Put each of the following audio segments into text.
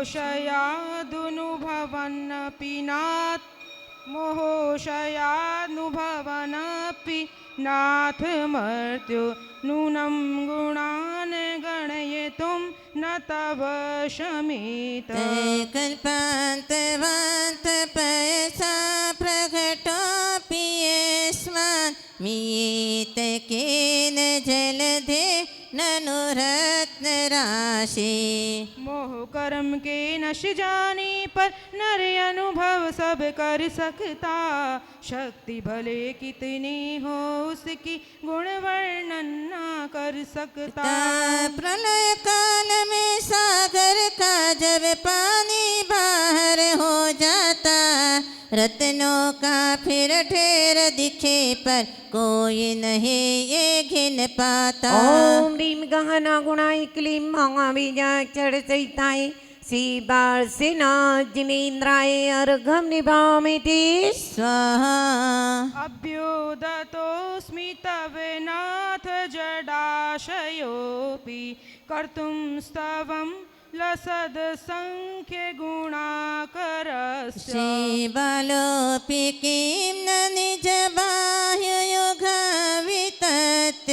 मोहोशयादुनुभवन्नपि नाथ मोहोशयानुभवनपि नाथ मर्त्यो नूनं गुणान् गणयितुं न तव शमित कल्पान्तवान्त पयसा प्रकटोऽपि यस्मान् मीयेत केन जलधे ननु रत्नराशि मोह कर्म के नश जाने पर नर अनुभव सब कर सकता शक्ति भले कितनी हो उसकी गुण वर्णन ना कर सकता प्रलय काल में सागर का जब पानी बाहर हो जाता रत्नों का फिर ढेर दिखे पर कोई नहीं ये घिन पाता। ओम ह्रीं गहना गुणाय क्लीं महाबीजाक्षर सहिताय श्री बालसेना जिनेन्द्राय अर्घ्यं निभामि स्वाहा। अभ्युदतोऽस्मि तव नाथ जडाशयोऽपि कर्तुं स्तवं लसद संख्य गुणाकरस्य श्रीबालोऽपि किं न निज बाह्ययुगवितत्य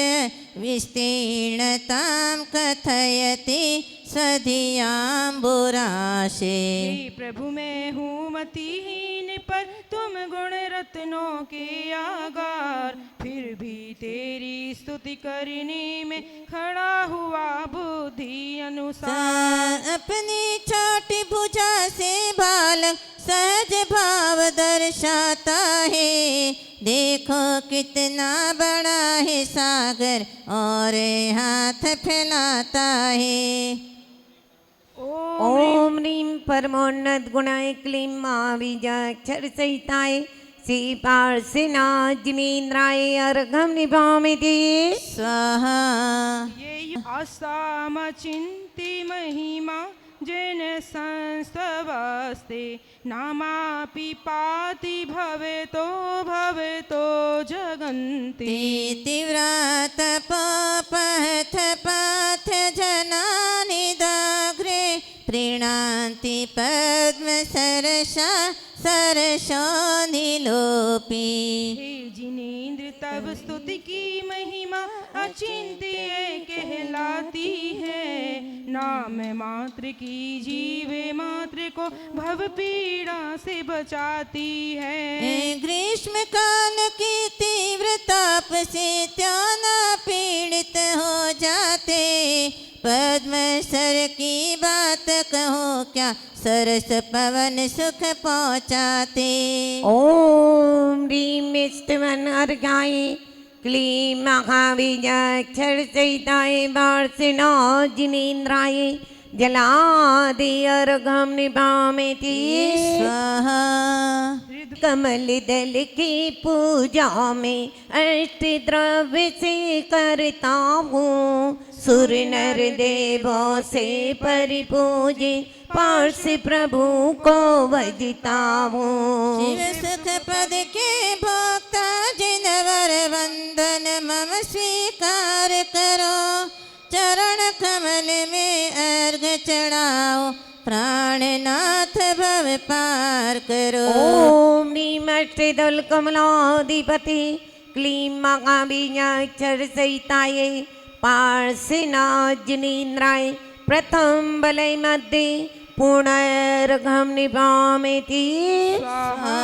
विस्तीर्णतां कथयति सधियाम्बुराशे। प्रभु मैं हूँ मतिहीन पर तुम गुण रत्नों के आगार फिर भी तेरी स्तुति करने में खड़ा हुआ बुद्धि अनुसार अपनी छोटी भुजा से बालक सहज भाव दर्शाता है देखो कितना बड़ा है सागर और हाथ फैलाता है। ओम ह्रीं परमोन्नत गुणाय क्लीं महाबीजाक्षर सहिताय श्री पार्श्वना जिनेन्द्राय अर्घ्यं निभामि स्वाहा। ये आसामचिन्ति महिमा जैन संस्तवस्ते नामापि पाति भवेतो जगन्ति तीव्रात पथ पाथ जनानि दाग्रे प्रीणान्ति पद्म सरसा सरसोनिलोपी। हे जिनेन्द्र तब स्तुति की महिमा अचिंत्य कहलाती है नाम मात्र की जीवे मात्र को भव पीड़ा से बचाती है। ग्रीष्म काल की तीव्र ताप से त्यों न पीड़ित हो जाते पद्म सर की बात कहो क्या सरस पवन सुख पहुँचाते। ओम ह्रीं स्तवन अर्घ्याय क्लीं महाबीजाक्षर सहिताय वार्ष्णेय जिनेन्द्राय जलादि अर्घ्यं निभामि स्वाहा। कमल दल की पूजा में अष्ट द्रव्य से करता हूँ सुर नर देवों से परिपूजे पार्श प्रभु को भजता हूँ। शिव सुख पद के भोक्ता जिनवर वंदन मम स्वीकार करो चरण कमल में अर्घ चढ़ाओ प्राणनाथ भव पार करो। ओम ह्रीं अष्टदल कमलाधिपति क्लीं महाबीजाक्षर सहिताय पार्श्वना जिनेन्द्राय प्रथम बलय मध्ये पुनर्घ्यं निभामि स्वाहा।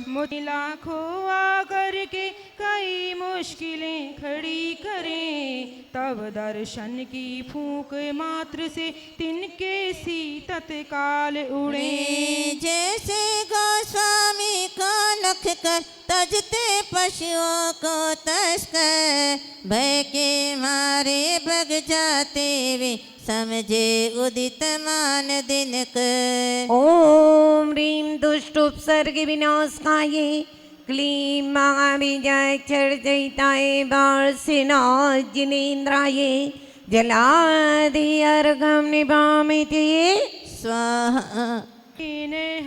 मुझे लाखों आकर के कई मुश्किलें खड़ी करें तब दर्शन की फूंक मात्र से तिनके सी तत्काल उड़े। जैसे गोस्वामी को लख कर तजते पशुओं को तस्कर भय के मारे भग जाते वे समझे उदित मान दिन कर। ओम ह्रीं दुष्ट उपसर्ग विनाशकाय क्लीं महाबीजाक्षर सहिताय वार्ष्णेय जिनेन्द्राय जलादि अर्घ्यं निभामि स्वाहा।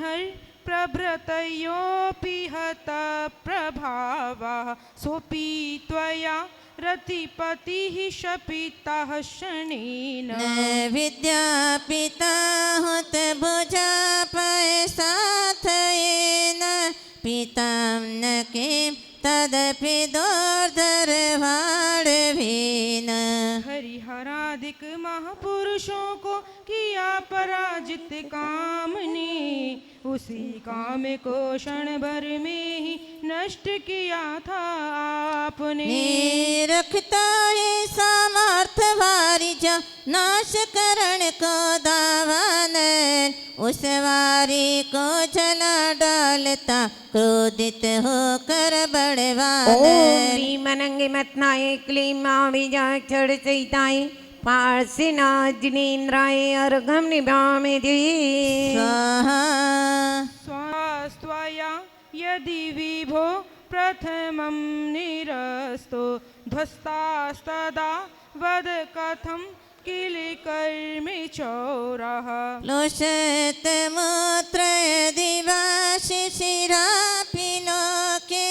हर प्रभृतयोऽपि हत प्रभावः सोऽपि त्वया रतिपतिः शपितः शनेन न विद्या पिता हुत भुजा पैसा थयेन पितां न किं तदपि दुर्धर्वाणवीन हरिहरादिक महापुरुषों को किया पराजित कामने उसी काम को क्षण भर में ही नष्ट किया था आपने रखता है सामर्थ वारी जो नाश करण को दावन उस वारी को जला डालता क्रोधित होकर बड़वान ओम ह्रीं अनंगे मतनाय क्लीं महाबीजाक्षर सहिताय पार्सिना जिनेन्द्राय अर्घं निभामि स्वाहा स्वास्त्वया यदि विभो प्रथमं निरस्तो ध्वस्तास्तदा वद कथं किल कर्मि चौरः लोषत मूत्र दिवाशि शिरापि लोके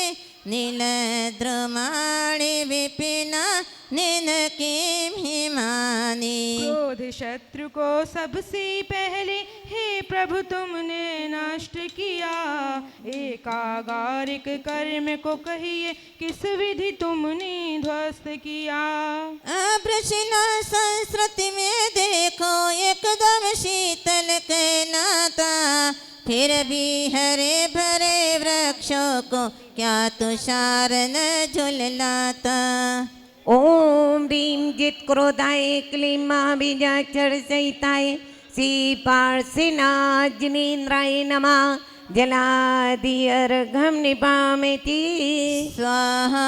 नीलद्रुमाणि विपिना निन किं हिमानि क्रोध शत्रु को सबसे पहले हे प्रभु तुमने नष्ट किया एकागारिक कर्म को कहिए किस विधि तुमने ध्वस्त किया अभ्रशिला संस्कृति में देखो एकदम शीतल कहलाता फिर भी हरे भरे वृक्षों को क्या तुषार न झुललाता ओम ह्रीं जित क्रोधाय क्लीं महाबीजाक्षर सहिताय श्री पार्सिना जिनेन्द्राय नमः जलादि अर्घं निभामि स्वाहा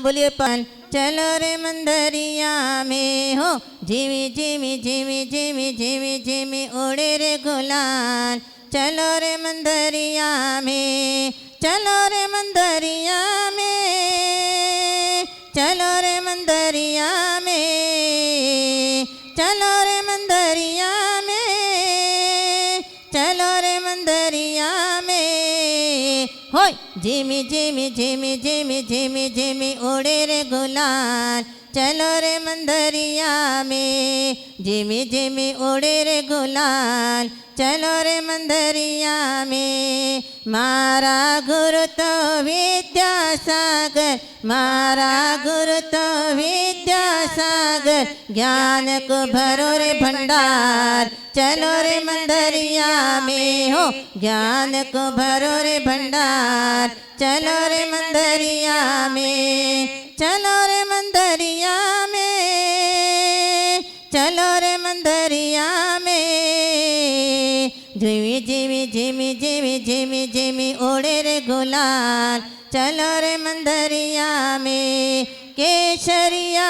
बोलिए पान चलो रे मंदरिया में हो Jimmy Jimmy Jimmy Jimmy Jimmy Jimmy उड़े रे गुलाल चलो रे मंदरिया में चलो रे मंदरिया में चलो रे मंदरिया में चलो रे मंदरिया में चलो रे मंदरिया में होय Jimmy Jimmy Jimmy Jimmy Jimmy Jimmy उड़े रे गुलाल चलो रे मंदरिया में जिमी जिमी उड़े रे गुलाल चलो रे मंदरिया में मारा गुरु तो विद्यासागर मारा गुरु तो विद्यासागर ज्ञान को भरो रे भंडार चलो रे मंदरिया में हो ज्ञान को भरो रे भंडार चलो रे मंदरिया में चलो रे मंदरिया में चलो रे मंदरिया में Jimmy Jimmy Jimmy Jimmy Jimmy Jimmy उड़े रे गुलाल चलो रे मंदरिया में केसरिया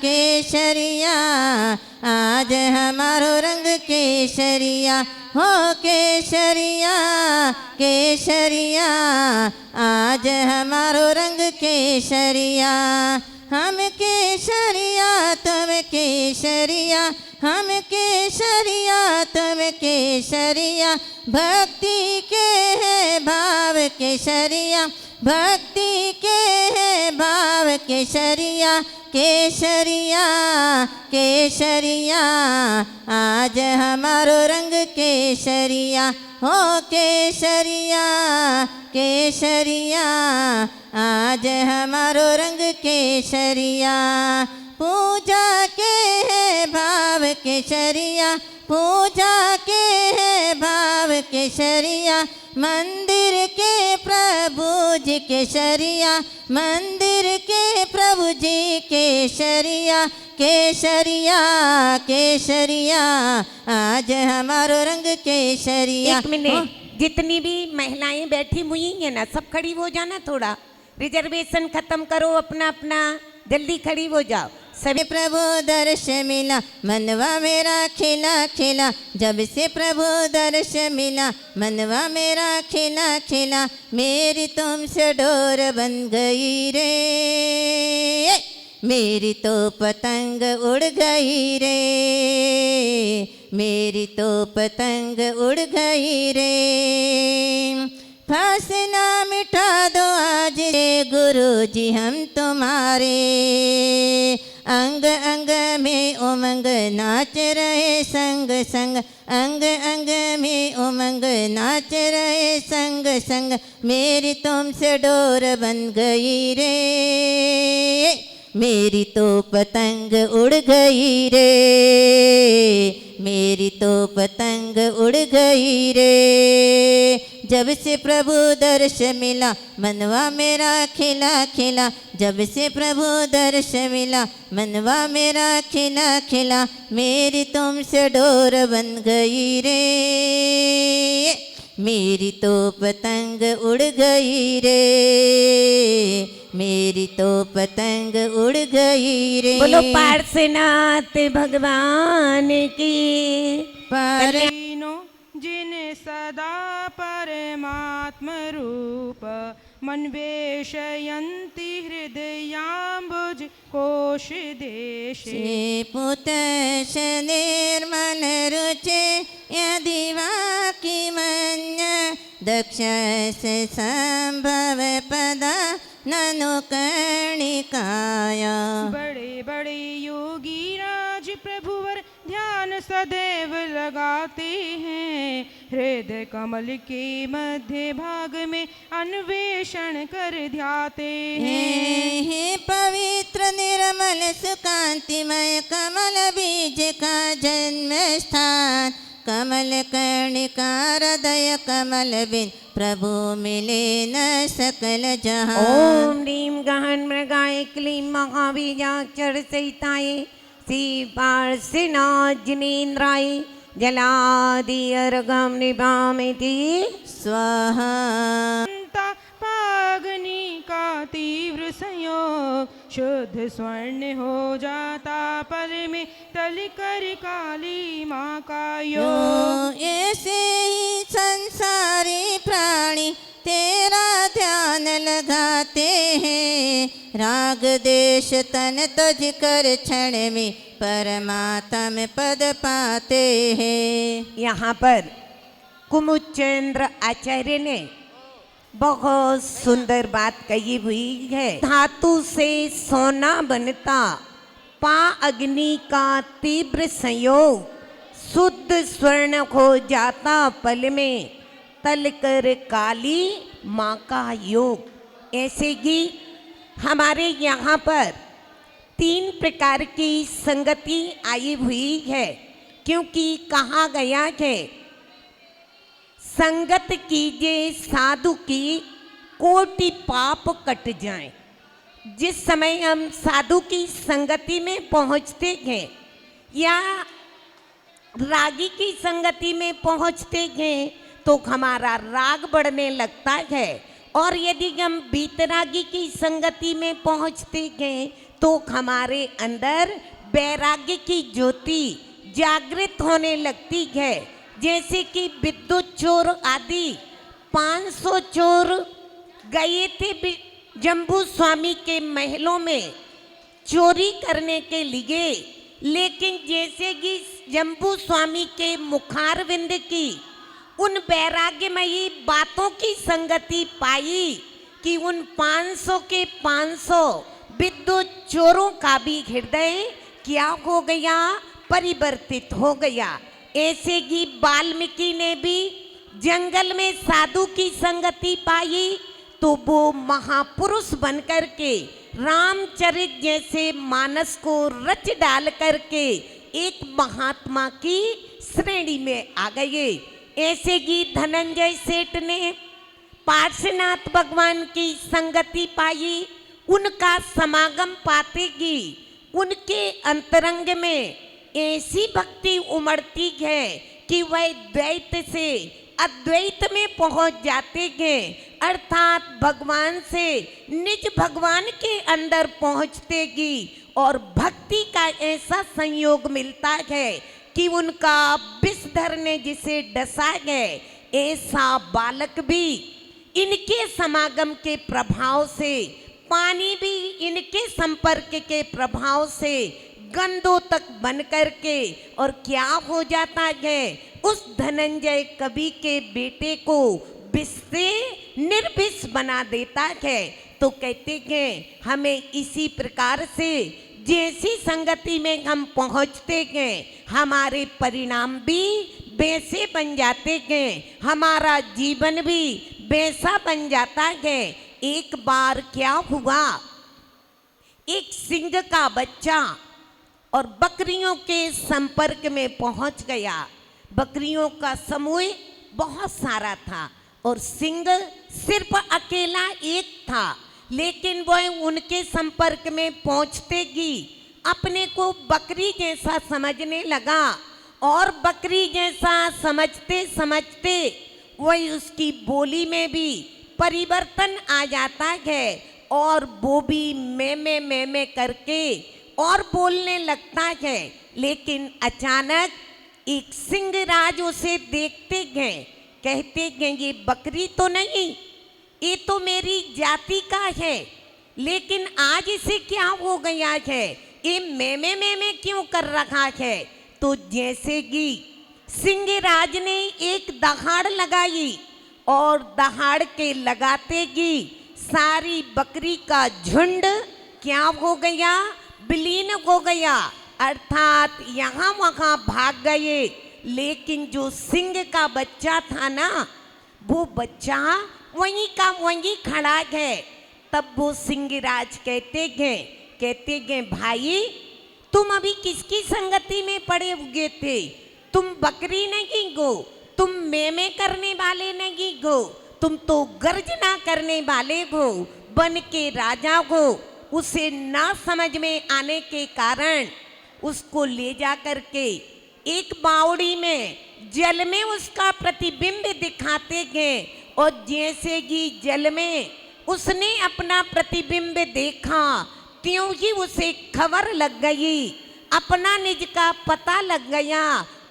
केसरिया आज हमारो रंग केसरिया हो केसरिया केसरिया आज हमारो रंग केसरिया हम केसरिया तुम केसरिया हम केसरिया तुम केसरिया भक्ति के है भाव केसरिया भक्ति के है भाव केसरिया केसरिया केसरिया आज हमारो रंग केसरिया हो केसरिया केसरिया आज हमारो रंग केसरिया पूजा के है भाव केसरिया पूजा के है भाव केसरिया मंदिर के प्रभु जी केसरिया मंदिर के प्रभु जी केसरिया केसरिया केसरिया आज हमारो रंग केसरिया एक मिनट जितनी भी महिलाएं बैठी हुई हैं ना सब खड़ी हो जाना थोड़ा रिजर्वेशन खत्म करो अपना अपना जल्दी खड़ी हो जाओ सभी प्रभु दर्श मिला मनवा मेरा खिला खिला जब से प्रभु दर्श मिला मनवा मेरा खिला खिला मेरी तुमसे डोर बन गई रे मेरी तो पतंग उड़ गई रे मेरी तो पतंग उड़ गई रे फासला मिटा दो आज रे गुरु जी हम तुम्हारे। अंग अंग में उमंग नाच रहे संग संग, अंग अंग में उमंग नाच रहे संग संग। मेरी तुमसे डोर बन गई रे, मेरी तो पतंग उड़ गई रे, मेरी तो पतंग उड़ गई रे। जब से प्रभु दर्श मिला मनवा मेरा खिला खिला, जब से प्रभु दर्श मिला मनवा मेरा खिला खिला। मेरी तुमसे डोर बन गई रे, मेरी तो पतंग उड़ गई रे, मेरी तो पतंग उड़ गई रे। बोलो पार्श्वनाथ भगवान की। पर जिन सदा परमात्म रूप मन्वेषयन्ति हृदयाम्बुज कोश देशे। पुतश निर्मल रुचे यदि वाक्यमन्य, दक्षस संभव पदा ननु कर्णिकाय। बड़े बड़े योगी राज प्रभुवर ध्यान सदैव लगाते हैं, हृदय कमल के मध्य भाग में अन्वेषण कर ध्याते हैं। हे पवित्र निर्मल सुकांतिमय कमल बीज का जन्म स्थान, कमल कर्णिका हृदय कमल बिन प्रभु मिले न सकल जहां। ओम ह्रीं गहन मृगाय क्लीं महाबीजाक्षर सहिताय श्री पार्श्वनाथ जिनेन्द्राय जलादि अर्घं निभामि स्वाहा। पाग्नि का तीव्र संयोग, शुद्ध स्वर्ण हो जाता पल में तल कर काली माँ का योग। ऐसे ही संसारी प्राणी तेरा ध्यान लगाते हैं, राग देश तन तुझ कर क्षण में परमात्म पद पाते हैं। यहाँ पर कुमुदचंद्र आचार्य ने बहुत सुंदर बात कही हुई है। धातु से सोना बनता, पा अग्नि का तीव्र संयोग, शुद्ध स्वर्ण हो जाता पल में तल कर काली माँ का योग। ऐसे ही हमारे यहाँ पर 3 प्रकार की संगति आई हुई है, क्योंकि कहा गया है संगत कीजिए साधु की कोटि पाप कट जाएं। जिस समय हम साधु की संगति में पहुँचते हैं या रागी की संगति में पहुँचते हैं तो हमारा राग बढ़ने लगता है, और यदि हम बीतरागी की संगति में पहुँचते हैं तो हमारे अंदर वैराग्य की ज्योति जागृत होने लगती है। जैसे कि विद्युत चोर आदि 500 चोर गए थे जम्बू स्वामी के महलों में चोरी करने के लिए, लेकिन जैसे कि जम्बू स्वामी के मुखारविंद की उन वैराग्यमयी बातों की संगति पाई कि उन 500 के 500 विद्युत चोरों का भी हृदय क्या हो गया, परिवर्तित हो गया। ऐसे ही वाल्मीकि ने भी जंगल में साधु की संगति पाई तो वो महापुरुष बनकर के रामचरित जैसे मानस को रच डाल करके एक महात्मा की श्रेणी में आ गए। ऐसे ही धनंजय सेठ ने पार्श्वनाथ भगवान की संगति पाई, उनका समागम पाते ही उनके अंतरंग में ऐसी भक्ति उमड़ती है कि वह द्वैत से अद्वैत में पहुंच जाते हैं, अर्थात भगवान से निज भगवान के अंदर पहुंचते ही और भक्ति का ऐसा संयोग मिलता है कि उनका विषधर ने जिसे डसा है, ऐसा बालक भी इनके समागम के प्रभाव से, पानी भी इनके संपर्क के प्रभाव से गंधों तक बन करके और क्या हो जाता है, उस धनंजय कवि के बेटे को विष से निर्विष बना देता है। तो कहते हैं हमें इसी प्रकार से जैसी संगति में हम पहुंचते हैं हमारे परिणाम भी वैसे बन जाते हैं, हमारा जीवन भी वैसा बन जाता है। एक बार क्या हुआ, एक सिंह का बच्चा और बकरियों के संपर्क में पहुंच गया। बकरियों का समूह बहुत सारा था और सिंह सिर्फ अकेला एक था, लेकिन वह उनके संपर्क में पहुंचते ही अपने को बकरी जैसा समझने लगा और बकरी जैसा समझते समझते वह उसकी बोली में भी परिवर्तन आ जाता है और वो भी मैं करके और बोलने लगता है। लेकिन अचानक एक सिंहराज उसे देखते हैं, कहते हैं ये बकरी तो नहीं, ये तो मेरी जाति का है, लेकिन आज इसे क्या हो गया है, ये मैं क्यों कर रहा है। तो जैसे कि सिंहराज ने एक दहाड़ लगाई और दहाड़ के लगाते ही सारी बकरी का झुंड क्या हो गया, विलीन हो गया, अर्थात यहाँ वहाँ भाग गए। लेकिन जो सिंह का बच्चा था ना, वो बच्चा वहीं का वहीं खड़ा है। तब वो सिंहराज कहते हैं भाई तुम अभी किसकी संगति में पड़े हुए थे, तुम बकरी नहीं हो, तुम मैं करने वाले नहीं हो, तुम तो गर्जना करने वाले हो, बन के राजा हो। उसे ना समझ में आने के कारण उसको ले जा करके एक बावड़ी में जल में उसका प्रतिबिंब दिखाते हैं और जैसे ही जल में उसने अपना प्रतिबिंब देखा त्यों ही उसे खबर लग गई, अपना निज का पता लग गया,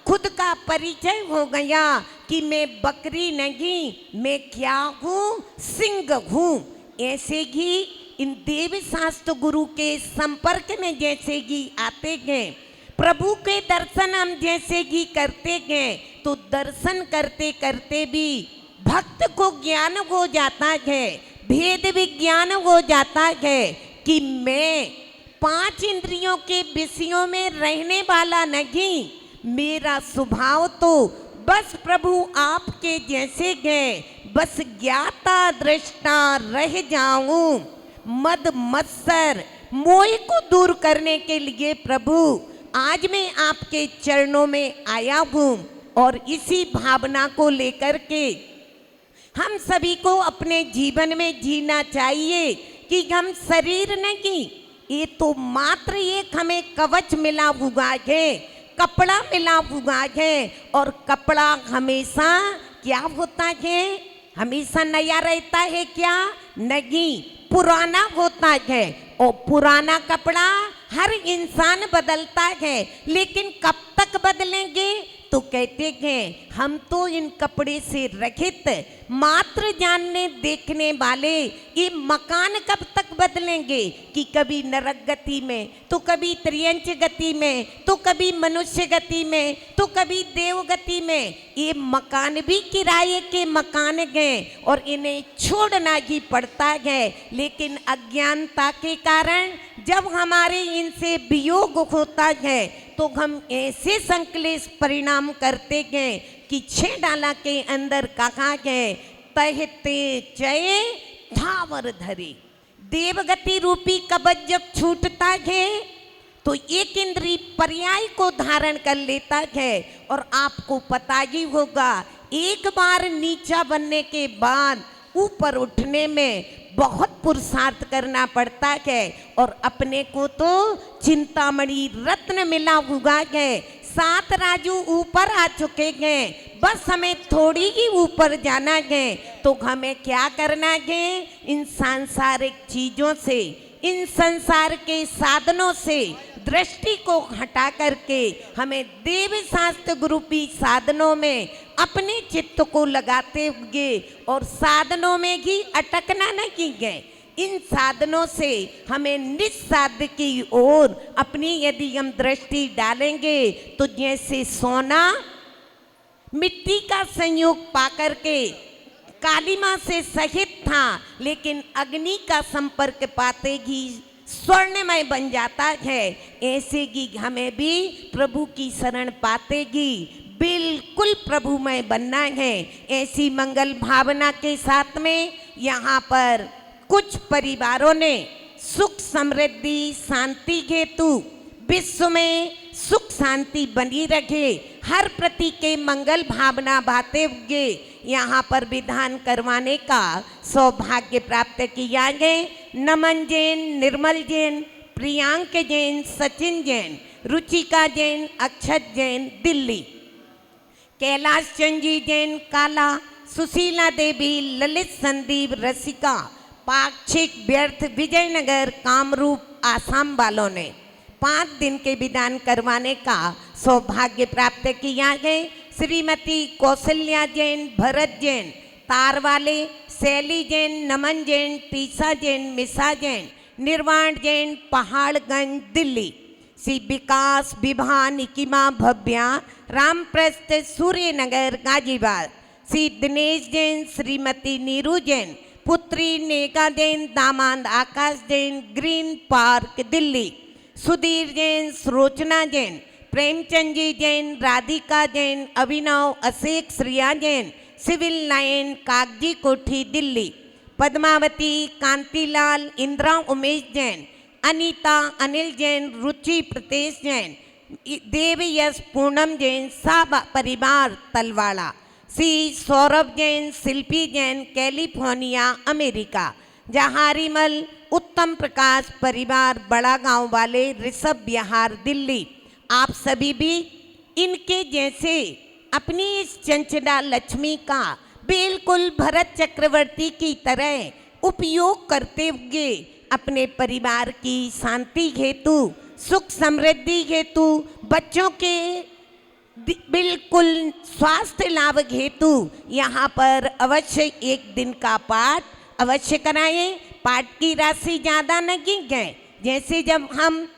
खुद का परिचय हो गया कि मैं बकरी नहीं, मैं क्या हूँ, सिंह हूँ। ऐसे ही इन देव शास्त्र गुरु के संपर्क में जैसे ही आते हैं, प्रभु के दर्शन हम जैसे ही करते हैं, तो दर्शन करते करते भी भक्त को ज्ञान हो जाता है, भेद विज्ञान हो जाता है कि मैं 5 इंद्रियों के विषयों में रहने वाला नहीं, मेरा स्वभाव तो बस प्रभु आपके जैसे है, बस ज्ञाता दृष्टा रह जाऊं। मद मत्सर मोह को दूर करने के लिए प्रभु आज मैं आपके चरणों में आया हूँ और इसी भावना को लेकर के हम सभी को अपने जीवन में जीना चाहिए कि हम शरीर नहीं, ये तो मात्र एक हमें कवच मिला हुआ है, कपड़ा मिला हुआ है और कपड़ा हमेशा क्या होता है, हमेशा नया रहता है क्या, नहीं, पुराना होता है। और पुराना कपड़ा हर इंसान बदलता है, लेकिन कब तक बदलेंगे, तो कहते हैं हम तो इन कपड़े से रहित मात्र जानने देखने वाले ये मकान कब तक बदलेंगे कि कभी नरक गति में, तो कभी त्रियंच गति में, तो कभी मनुष्य गति में, तो कभी देव गति में। ये मकान भी किराए के मकान हैं और इन्हें छोड़ना ही पड़ता है। लेकिन अज्ञानता के कारण जब हमारे इनसे वियोग होता है तो हम ऐसे संकलेश परिणाम करते हैं कि 6 डाला के अंदर कहा है, तहते चये थावर धरे। देवगति रूपी कवच जब छूटता है तो एक इंद्री पर्याय को धारण कर लेता है और आपको पता ही होगा एक बार नीचा बनने के बाद ऊपर उठने में बहुत पुरुषार्थ करना पड़ता है और अपने को तो चिंतामणि रत्न मिला हुआ है, 7 राजू ऊपर आ चुके हैं, बस हमें थोड़ी ही ऊपर जाना है। तो हमें क्या करना है, इन सांसारिक चीजों से, इन संसार के साधनों से दृष्टि को हटा करके हमें देव शास्त्र गुरुपी साधनों में अपने चित्त को लगाते हुए और साधनों में ही अटकना नहीं है। इन साधनों से हमें निस्साध्य की ओर अपनी यदि हम दृष्टि डालेंगे तो जैसे सोना मिट्टी का संयोग पा करके कालिमा से सहित था, लेकिन अग्नि का संपर्क पाते ही स्वर्णमय बन जाता है। ऐसे ही हमें भी प्रभु की शरण पाते ही बिल्कुल प्रभुमय बनना है। ऐसी मंगल भावना के साथ में यहाँ पर कुछ परिवारों ने सुख समृद्धि शांति हेतु विश्व में सुख शांति बनी रखे, हर प्रति के मंगल भावना भाते हुए यहाँ पर विधान करवाने का सौभाग्य प्राप्त किया है। नमन जैन, निर्मल जैन, प्रियांक जैन, सचिन जैन, रुचिका जैन, अक्षत जैन दिल्ली, कैलाश चंद जैन काला, सुशीला देवी, ललित संदीप रसिका, पाक्षिक व्यर्थ विजयनगर कामरूप आसाम वालों ने 5 दिन के विधान करवाने का सौभाग्य प्राप्त किया है। श्रीमती कौशल्या जैन, भरत जैन तारवाले, शैली जैन, नमन जैन, टीसा जैन, मिसा जैन, निर्वाण जैन पहाड़गंज दिल्ली, श्री विकास, विभा, निकिमा, भव्या, रामप्रस्थ सूर्यनगर गाजीबाद, श्री दिनेश जैन, श्रीमती नीरू जैन, पुत्री नेगा जैन, दामाद आकाश जैन, ग्रीन पार्क दिल्ली, सुधीर जैन, सुरोचना जैन, प्रेमचंद जी जैन, राधिका जैन, अभिनव, अशेक, श्रिया जैन, सिविल लाइन कागजी कोठी दिल्ली, पद्मावती, कांतिलाल, इंदिरा, उमेश जैन, अनीता, अनिल जैन, रुचि, प्रतेश जैन, देवयश, पूनम जैन, सब परिवार तलवाड़ा, श्री सौरभ जैन, शिल्पी जैन, कैलिफोर्निया अमेरिका, जहारीमल, उत्तम प्रकाश परिवार बड़ा गांव वाले, ऋषभ बिहार दिल्ली। आप सभी भी इनके जैसे अपनी इस चंचला लक्ष्मी का बिल्कुल भरत चक्रवर्ती की तरह उपयोग करते हुए अपने परिवार की शांति हेतु, सुख समृद्धि हेतु, बच्चों के बिल्कुल स्वास्थ्य लाभ हेतु यहाँ पर अवश्य एक दिन का पाठ अवश्य कराएं। पाठ की राशि ज़्यादा नहीं है। जैसे जब हम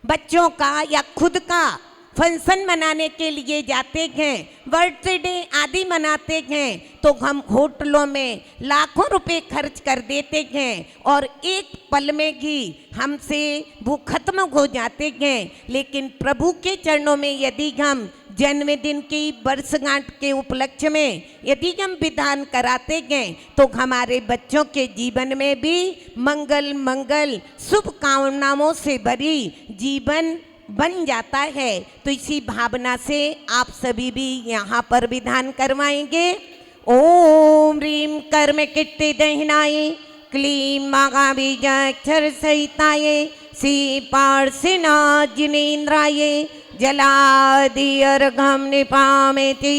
बच्चों का या खुद का फंक्शन मनाने के लिए जाते हैं, बर्थडे आदि मनाते हैं, तो हम होटलों में लाखों रुपए खर्च कर देते हैं और एक पल में ही हमसे वो खत्म हो जाते हैं। लेकिन प्रभु के चरणों में यदि हम जन्मदिन की वर्षगांठ के उपलक्ष्य में यदि हम विधान कराते हैं तो हमारे बच्चों के जीवन में भी मंगल मंगल शुभकामनाओं से भरी जीवन बन जाता है। तो इसी भावना से आप सभी भी यहाँ पर विधान करवाएंगे। ओम ह्रीम कर्म किट्टे दहिनाए, क्लीम महाबीजाक्षर सहिताय, श्री पार्श्वना जिनेन्द्राय, जलादि अर्घम निपामेति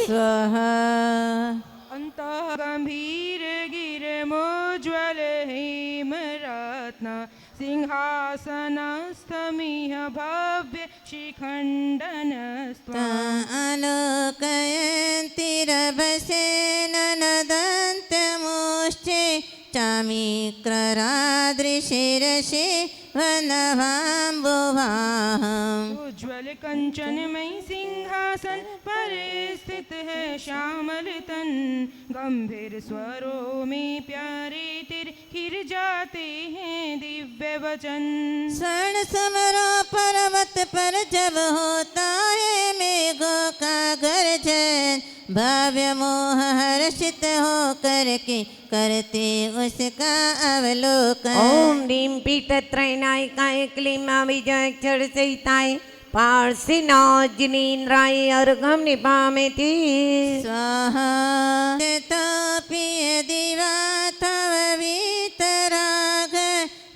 स्वाहा। अंतः गंभीर गिरमोज्ज्वल हेमरत्न सिंहासनस्थमिह भव्य शिखण्डनस्त्वम् आलोकयन्तिरभसेन नदन्तमुश्चे चामीक्ररादृशिरसि वनभाम्बुवाहम्। उज्ज्वल कंचनमयी सिंहासन पर स्थित है श्यामल तन, गंभीर स्वरों में प्यारे तेरे खिर जाते हैं दिव्य वचन। स्वर्ण समारोह पर्वत पर जब होता है मेघों का गर्जन, भव्य मोह हर्षित हो करके करते उसका अवलोकन। ओम ह्रीम पीठत्रयनायकाय, क्लीं विजयाक्षर सहिताय, पार्श्वना जिनेन्द्राय अर्घम निपामेति स्वाहा। तोपिय दिवा तव वीतराग,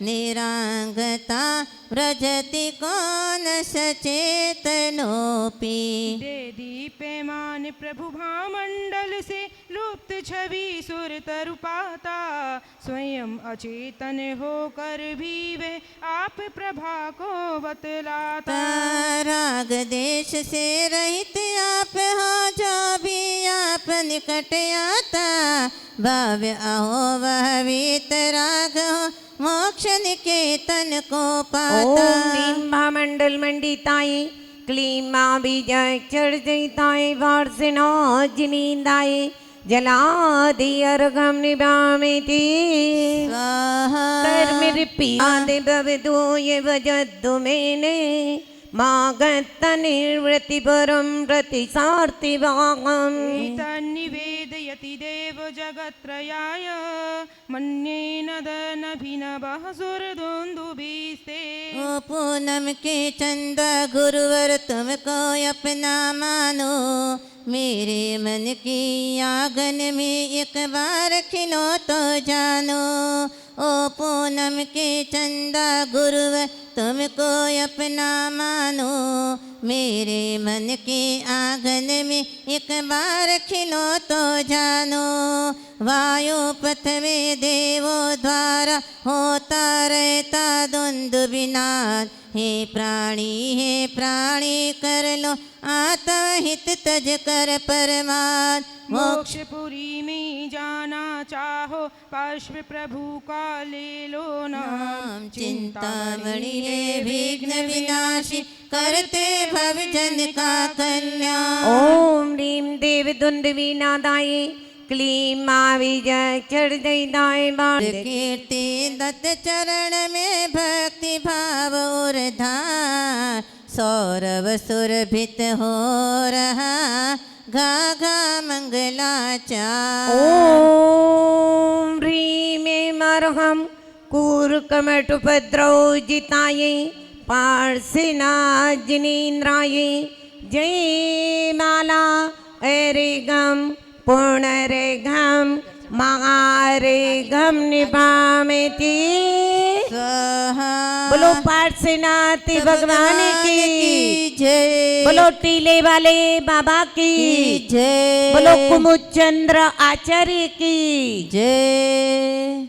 निरांगता व्रजति कौन सचेतनोपि। दे दीप्यमान प्रभु भामंडल से लुप्त छवि सुर तरुपाता, स्वयं अचेतन होकर भी वे आप प्रभा को बतलाता। राग देश से रहित आप हो जो भी आप निकट आता, भव्य अहो वह वीतराग हो मोक्ष निकेतन को पाता। ओम ह्रीं भामंडल मंडिताय, क्लीं बीजाक्षर सहिताय, पार्श्वना जिनेन्द्राय, जलादि अर्घम निभामिति स्वाहा कर्मृपियादि भवतो ये वजद्दु मेने मागत्त निर्वृति परम प्रतिसार्थिवागम एतन्निवेदयति देव जगत्त्रयाय मन्येन दनभिनवः सुरदुन्दुभिस्ते। ओ पूनम के चंदा गुरुवर तुमको अपना मानो, मेरे मन की आंगन में एक बार खिलो तो जानो। ओ पूनम के चंदा गुरुवर तुमको अपना मानो, मेरे मन के आंगन में एक बार खिलो तो जानो। वायु पथ में देवो द्वारा होता रहता दुंदुभिनाद, हे प्राणी कर लो आत्महित तज कर परमाद। मोक्षपुरी में जाना चाहो पार्श्व प्रभु का ले लो नाम। चिंतामणि है विघ्न विनाशी, करते भवजन का कल्याण। ओम ह्रीं देव दुंदुभि नादाय क्लीं माविजय चढ़दाय बाण। कीर्ति दत्त चरण में भक्ति भाव और धार, सौरव सुरभित हो रहा गा गा मंगलाचार। ओम ह्रीं मरहम कूर्कमठ उपद्रव जिताये पार्श्वनाथ जिनेन्द्राय। जय माला अरेगम पुनरेगम महारेगम निभामिति स्वाहा। बोलो पार्श्वनाथ भगवान की जय, बोलो टीले वाले बाबा की जय, बोलो कुमुद चंद्र आचार्य की जय।